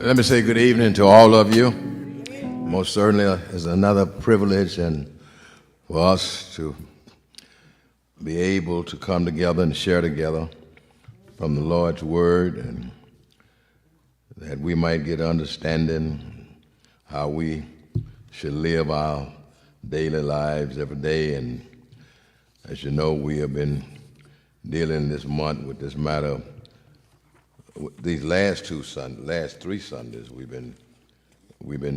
Let me say good evening to all of you. Most certainly it's another privilege and for us to be able to come together and share together from the Lord's Word, and that we might get understanding how we should live our daily lives every day. And as you know, we have been dealing this month with this matter. These last three Sundays, we've been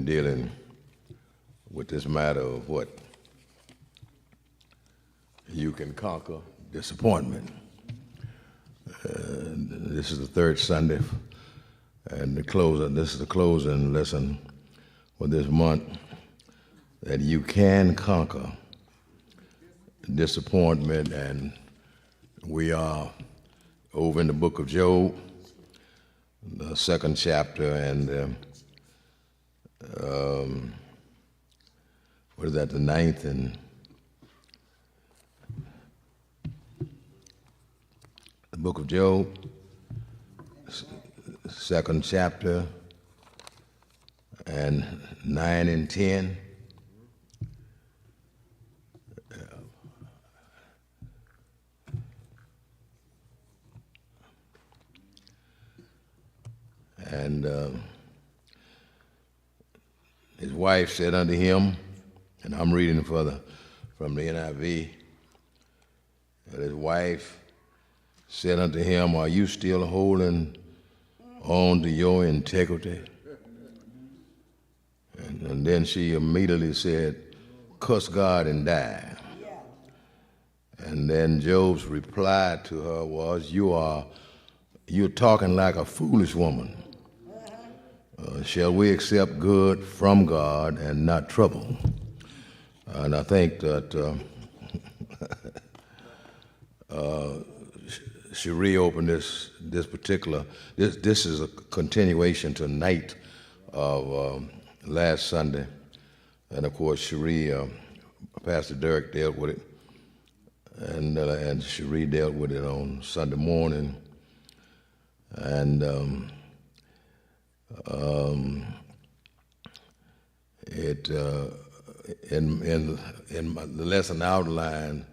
dealing with this matter of what you can conquer disappointment. This is the third Sunday, and this is the closing lesson for this month, that you can conquer disappointment. And we are over in the book of Job, the second chapter, and the ninth and the book of Job, second chapter, and 9 and 10. And his wife said unto him, and I'm reading from the NIV, and his wife said unto him, are you still holding on to your integrity? And then she immediately said, curse God and die. And then Job's reply to her was, you're talking like a foolish woman. Shall we accept good from God and not trouble? And I think that Cherie opened this is a continuation tonight of last Sunday. And of course, Cherie, Pastor Derek dealt with it, and Cherie dealt with it on Sunday morning. And in the lesson outline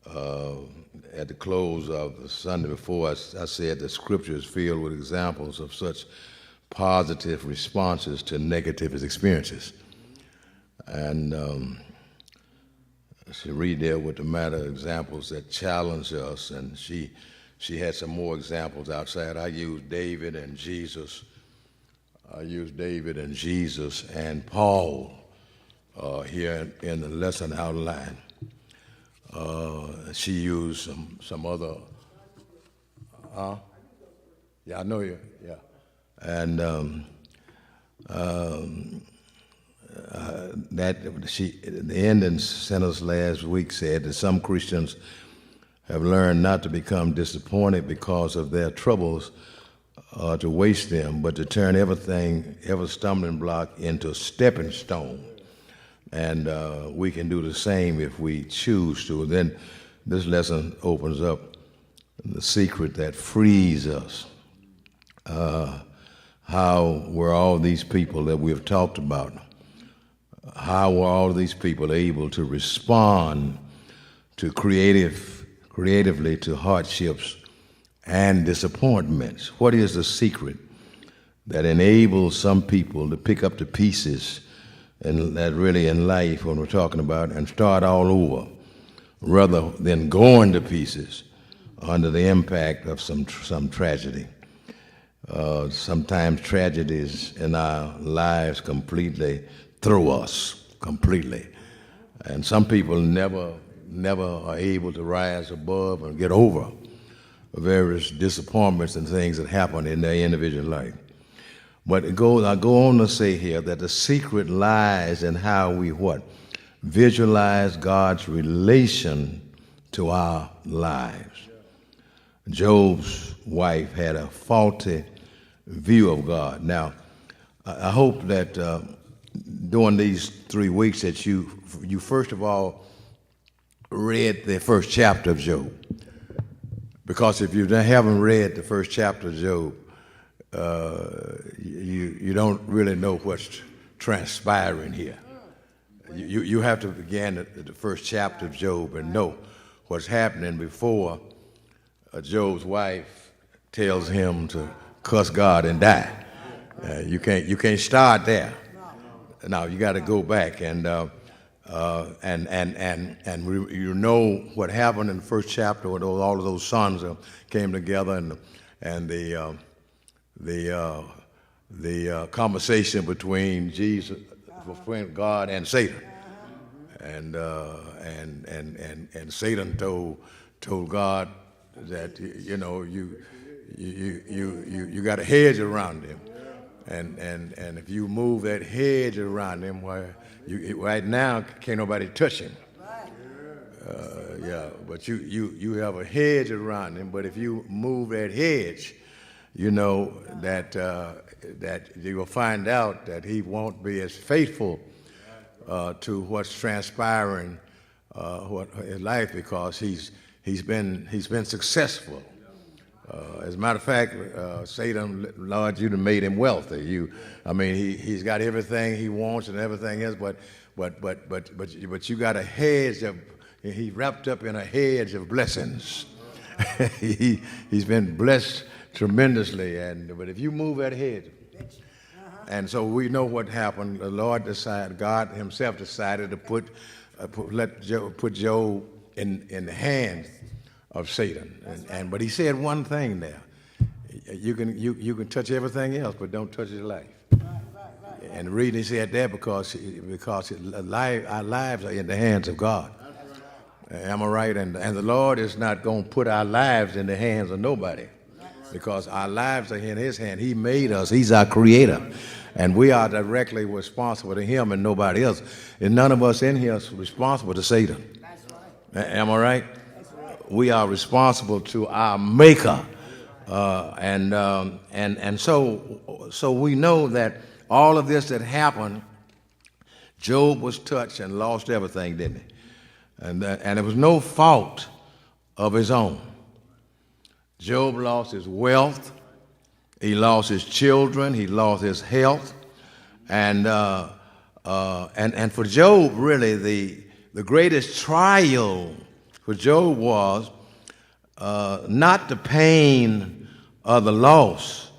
at the close of the Sunday before, I said the Scripture is filled with examples of such positive responses to negative experiences. And she dealt with the matter of examples that challenge us, and she had some more examples outside. I used David and Jesus and Paul here in the lesson outline. She used some other, yeah, I know you, yeah. And the ending sentence last week said that some Christians have learned not to become disappointed because of their troubles, to waste them, but to turn every stumbling block into a stepping stone. And we can do the same if we choose to. Then this lesson opens up the secret that frees us. How were all these people that we've talked about, how were all these people able to respond to creatively to hardships and disappointments? What is the secret that enables some people to pick up the pieces, and that really in life, when we're talking about, and start all over, rather than going to pieces under the impact of some tragedy? Sometimes tragedies in our lives completely throw us completely, and some people never are able to rise above and get over various disappointments and things that happen in their individual life. But I go on to say here that the secret lies in how we visualize God's relation to our lives. Job's wife had a faulty view of God. Now, I hope that during these 3 weeks that you first of all read the first chapter of Job. Because if you haven't read the first chapter of Job, you don't really know what's transpiring here. You have to begin at the first chapter of Job and know what's happening before Job's wife tells him to cuss God and die. You can't start there. Now you got to go back and you know what happened in the first chapter when all of those sons came together and the conversation between Jesus, between God and Satan, and Satan told God that you got a hedge around him, and if you move that hedge around him, where right now can't nobody touch him. But you have a hedge around him. But if you move that hedge, you know that you will find out that he won't be as faithful to what's transpiring in life, because he's been successful. As a matter of fact, Satan, Lord, you done made him wealthy. He's got everything he wants and everything else, but you got a hedge of. He's wrapped up in a hedge of blessings. He's been blessed tremendously, but if you move that hedge, and so we know what happened. The Lord decided, God Himself decided to put Job in the hands of Satan, but He said one thing there: you can touch everything else, but don't touch His life. And the reason He said that because our lives are in the hands of God. Am I right? And the Lord is not going to put our lives in the hands of nobody, because our lives are in His hand. He made us. He's our creator. And we are directly responsible to Him and nobody else. And none of us in here is responsible to Satan. Am I right? We are responsible to our Maker. And so we know that all of this that happened, Job was touched and lost everything, didn't he? And it was no fault of his own. Job lost his wealth, he lost his children, he lost his health, and for Job, really, the greatest trial for Job was not the pain of the loss.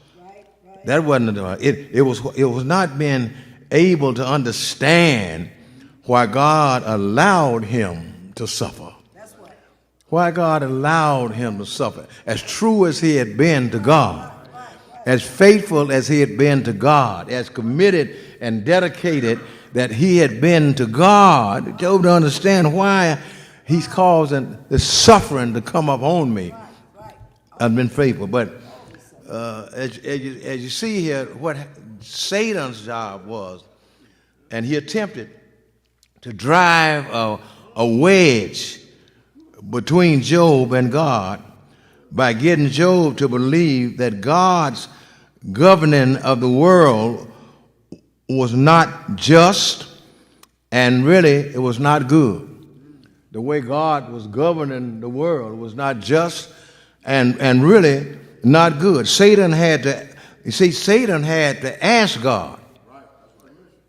That wasn't it was not being able to understand why God allowed him to suffer. That's right. Why God allowed him to suffer. As true as he had been to God, as faithful as he had been to God, as committed and dedicated that he had been to God, Job to understand why he's causing the suffering to come upon me. I've been faithful. But as you see here, what Satan's job was, and he attempted to drive a wedge between Job and God by getting Job to believe that God's governing of the world was not just, and really it was not good. The way God was governing the world was not just and really not good. Satan had to ask God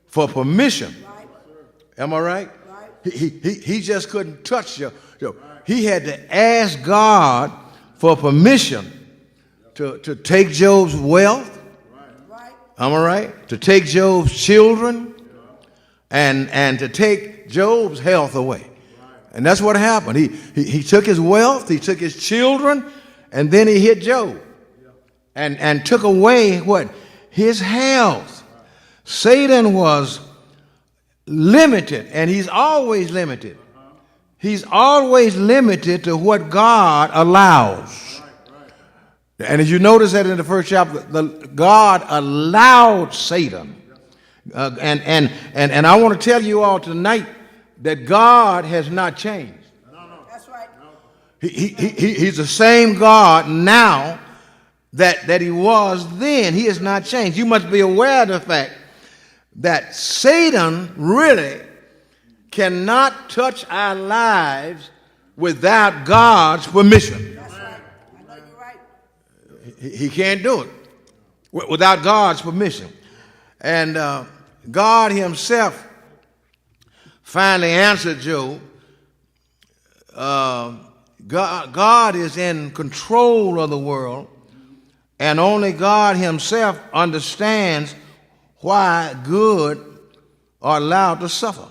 for permission. Am I right? He just couldn't touch you. He had to ask God for permission to take Job's wealth. Am I right? To take Job's children and to take Job's health away. And that's what happened. He took his wealth, he took his children, and then he hit Job and took away what? His health. Satan was limited, and he's always limited. He's always limited to what God allows. And as you notice that in the first chapter, God allowed Satan. And I want to tell you all tonight that God has not changed. That's right. He's the same God now that he was then. He has not changed. You must be aware of the fact that Satan really cannot touch our lives without God's permission. That's right. I know you're right. He can't do it. without God's permission. And God himself finally answered Job. God is in control of the world, and only God himself understands why good are allowed to suffer.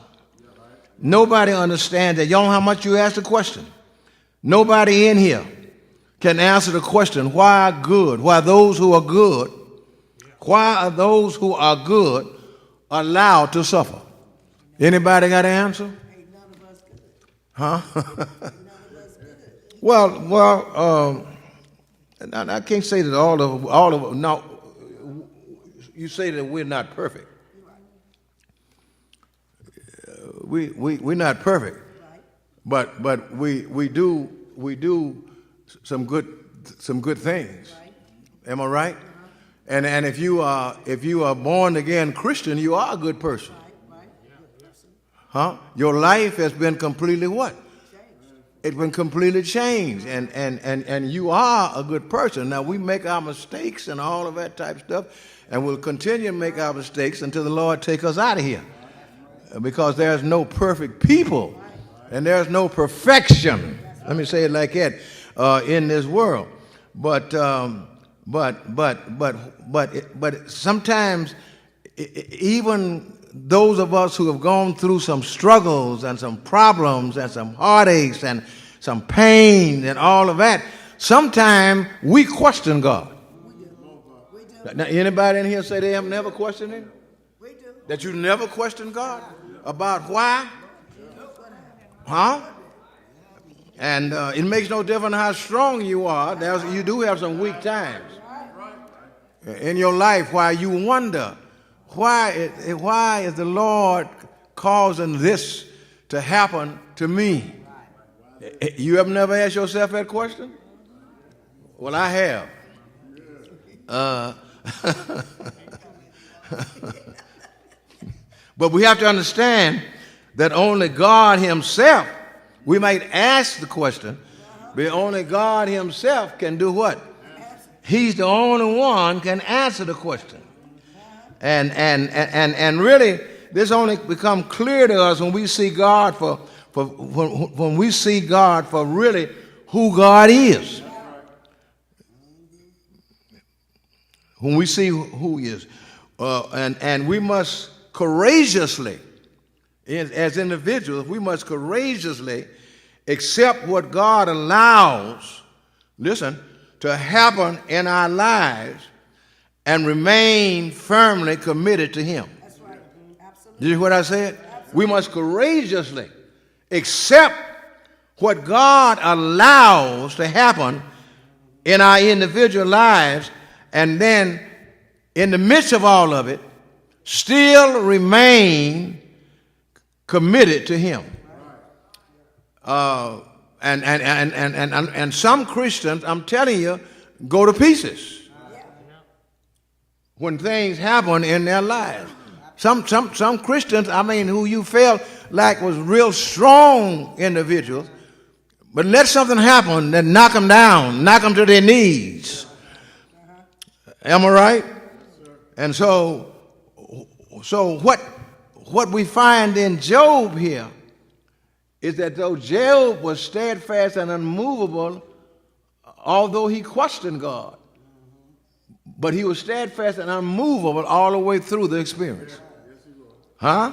Nobody understands that. Y'all know how much you ask the question. Nobody in here can answer the question, why good? Why those who are good, why are those who are good allowed to suffer? Anybody got an answer? Huh? Well, I can't say that all of no. You say that we're not perfect. We're not perfect, but we do some good things. Am I right? And if you are born again Christian, you are a good person. Huh? Your life has been completely what? It's been completely changed, and you are a good person. Now, we make our mistakes and all of that type of stuff, and we'll continue to make our mistakes until the Lord take us out of here, because there's no perfect people, and there's no perfection. Let me say it like that in this world. But sometimes even those of us who have gone through some struggles and some problems and some heartaches and some pain and all of that, sometimes we question God. Now, anybody in here say they have never questioned him? That you never questioned God about why? Huh? And it makes no difference how strong you are. You do have some weak times in your life why you wonder, why is the Lord causing this to happen to me? You have never asked yourself that question? Well, I have. But we have to understand that only God himself, we might ask the question, but only God himself can do what? He's the only one can answer the question. And really, this only become clear to us when we see God when we see God for really who God is. When we see who he is. And we must courageously, as individuals, we must courageously accept what God allows, listen, to happen in our lives and remain firmly committed to him. That's right. Absolutely. Did you hear what I said? Absolutely. We must courageously accept what God allows to happen in our individual lives, and then in the midst of all of it, still remain committed to him. And some Christians, I'm telling you, go to pieces when things happen in their lives. Some Christians, who you felt like was real strong individuals, but let something happen that knock them down, knock them to their knees. Am I right? And so what we find in Job here is that though Job was steadfast and unmovable, although he questioned God, but he was steadfast and unmovable all the way through the experience. Huh?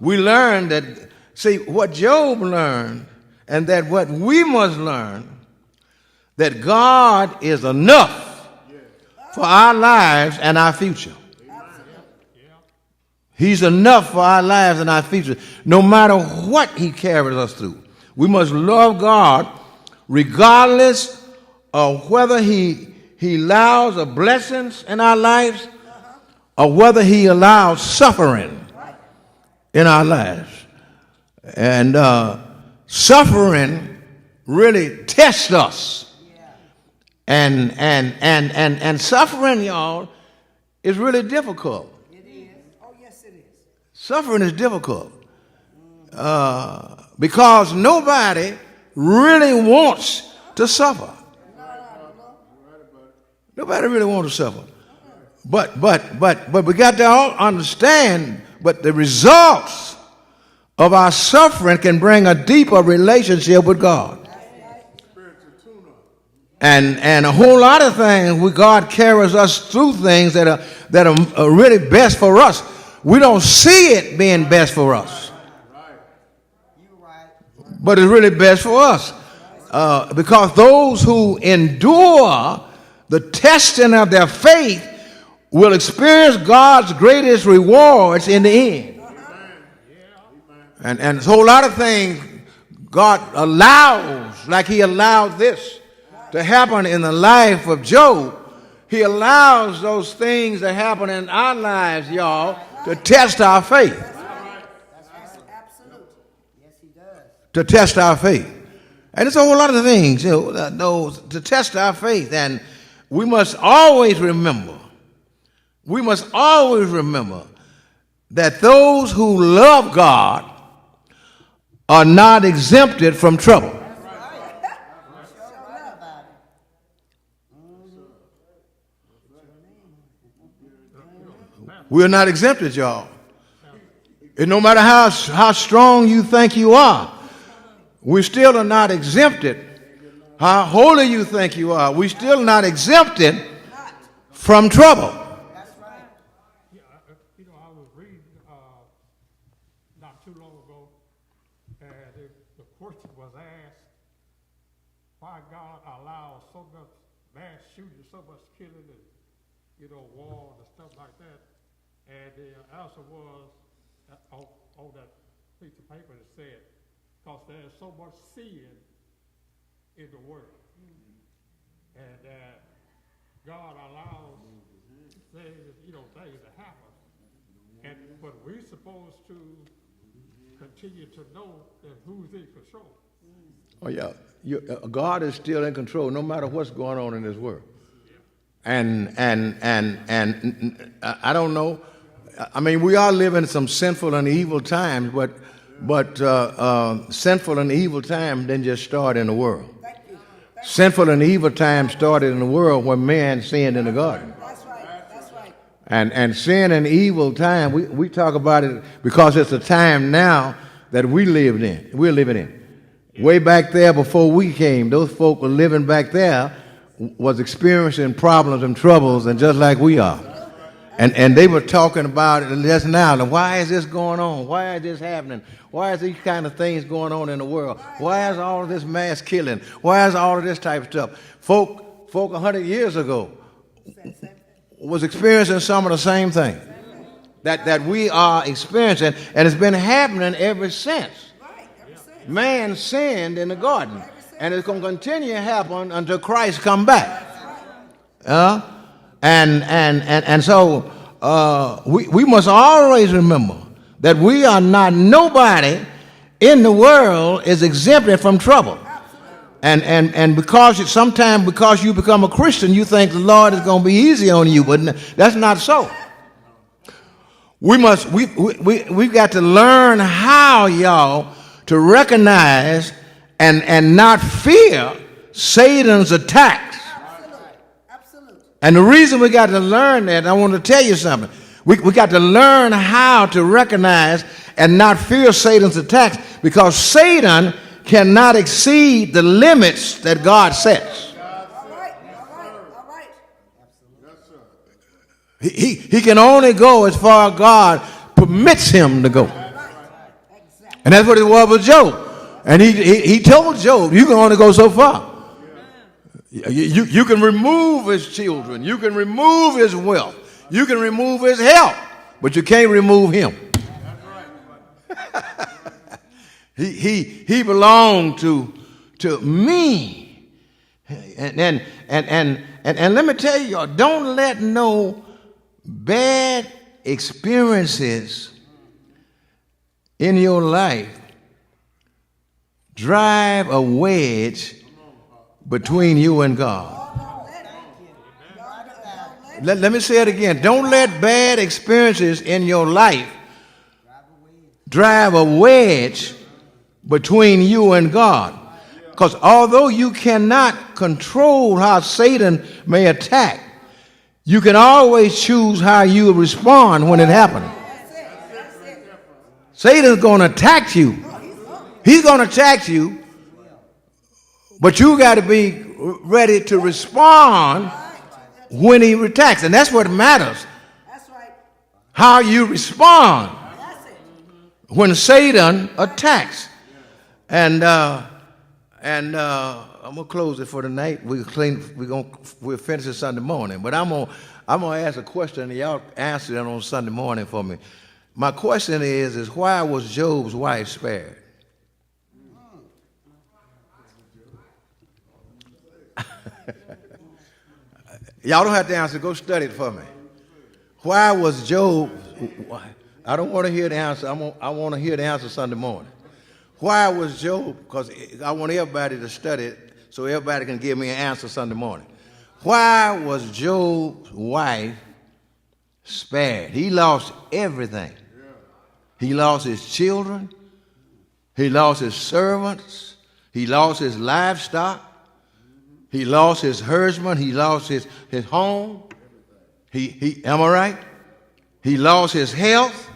We learned that, see, what Job learned, and that what we must learn, that God is enough for our lives and our future. He's enough for our lives and our future, no matter what he carries us through. We must love God regardless of whether he allows the blessings in our lives or whether he allows suffering in our lives. And suffering really tests us. And suffering, y'all, is really difficult. Suffering is difficult because nobody really wants to suffer. Nobody really wants to suffer. But we got to all understand, but the results of our suffering can bring a deeper relationship with God. And a whole lot of things, God carries us through things that are really best for us. We don't see it being best for us, but it's really best for us, because those who endure the testing of their faith will experience God's greatest rewards in the end. And a whole lot of things God allows, like he allowed this to happen in the life of Job. He allows those things that happen in our lives, y'all, to test our faith. To test our faith. And it's a whole lot of things, those to test our faith. And we must always remember, that those who love God are not exempted from trouble. We're not exempted, y'all. And no matter how strong you think you are, we still are not exempted. How holy you think you are, we still not exempted from trouble. That's right. Yeah, I was reading not too long ago, and the question was asked, why God allows so much mass shooting, so much killing, and war and stuff like that. And the answer was on that piece of paper that said, because there's so much sin in the world. And God allows things, things to happen. But we're supposed to continue to know that who's in control. Oh yeah, God is still in control, no matter what's going on in this world. And I don't know. I mean, we are living some sinful and evil times, but sinful and evil times didn't just start in the world. Sinful and evil times started in the world when man sinned in the garden. That's right. That's right. And sin and evil time, we talk about it because it's a time now that we're living in. Way back there before we came, those folk were living back there, was experiencing problems and troubles, and just like we are. And they were talking about it just now. Why is this going on? Why is this happening? Why is these kind of things going on in the world? Why is all of this mass killing? Why is all of this type of stuff? Folk 100 years ago was experiencing some of the same thing that we are experiencing, and it's been happening ever since. Man sinned in the garden, and it's going to continue to happen until Christ come back. And so we must always remember that we are not, nobody in the world is exempted from trouble. And because because you become a Christian, you think the Lord is going to be easy on you, but that's not so. We've got to learn how, y'all, to recognize and not fear Satan's attacks. Absolutely. And the reason we got to learn that, I want to tell you something. We got to learn how to recognize and not fear Satan's attacks, because Satan cannot exceed the limits that God sets. All right. He can only go as far as God permits him to go. And that's what it was with Job. And he told Job, you can only go so far. You can remove his children. You can remove his wealth. You can remove his health. But you can't remove him. He belonged to me. And let me tell you, don't let no bad experiences in your life drive a wedge between you and God. Let me say it again. Don't let bad experiences in your life drive a wedge between you and God. Because although you cannot control how Satan may attack, You can always choose how you respond when it happens. That's it. That's it. Satan's going to attack you. He's going to attack you, but you got to be ready to respond when he attacks. And that's what matters, That's right. how you respond That's it. when Satan attacks. And I'm gonna close it for tonight. We'll finish it Sunday morning. But I'm gonna ask a question, and y'all answer it on Sunday morning for me. My question is why was Job's wife spared? Y'all don't have to answer. Go study it for me. Why was Job? I don't want to hear the answer. I want to hear the answer Sunday morning. Why was Job? Because I want everybody to study it so everybody can give me an answer Sunday morning. Why was Job's wife spared? He lost everything. He lost his children. He lost his servants. He lost his livestock. He lost his herdsman. He lost his home. Am I right? He lost his health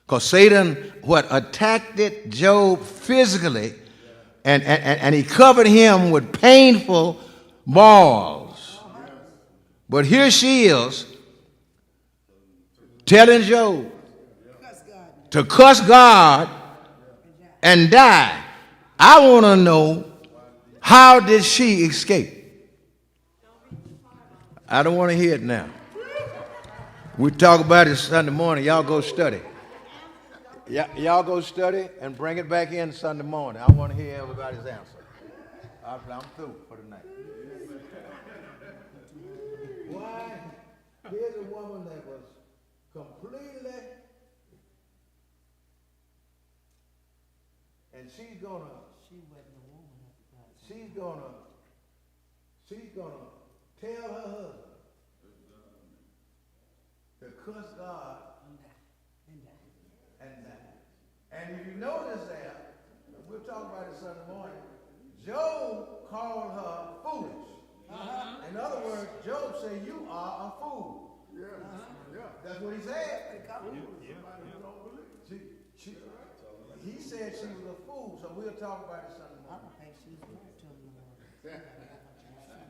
because Satan attacked Job physically, and he covered him with painful balls. But here she is telling Job to cuss God and die. I want to know, how did she escape? I don't want to hear it now. We talk about it Sunday morning. Y'all go study. Y'all go study and bring it back in Sunday morning. I want to hear everybody's answer. I'm through for tonight. Why? Here's a woman that was completely, and she's gonna tell her husband to cuss God and die. And if you notice that, we'll talk about it Sunday morning, Job called her foolish. In other words, Job said, you are a fool. That's what he said. He said she was a fool, so we'll talk about it Sunday morning.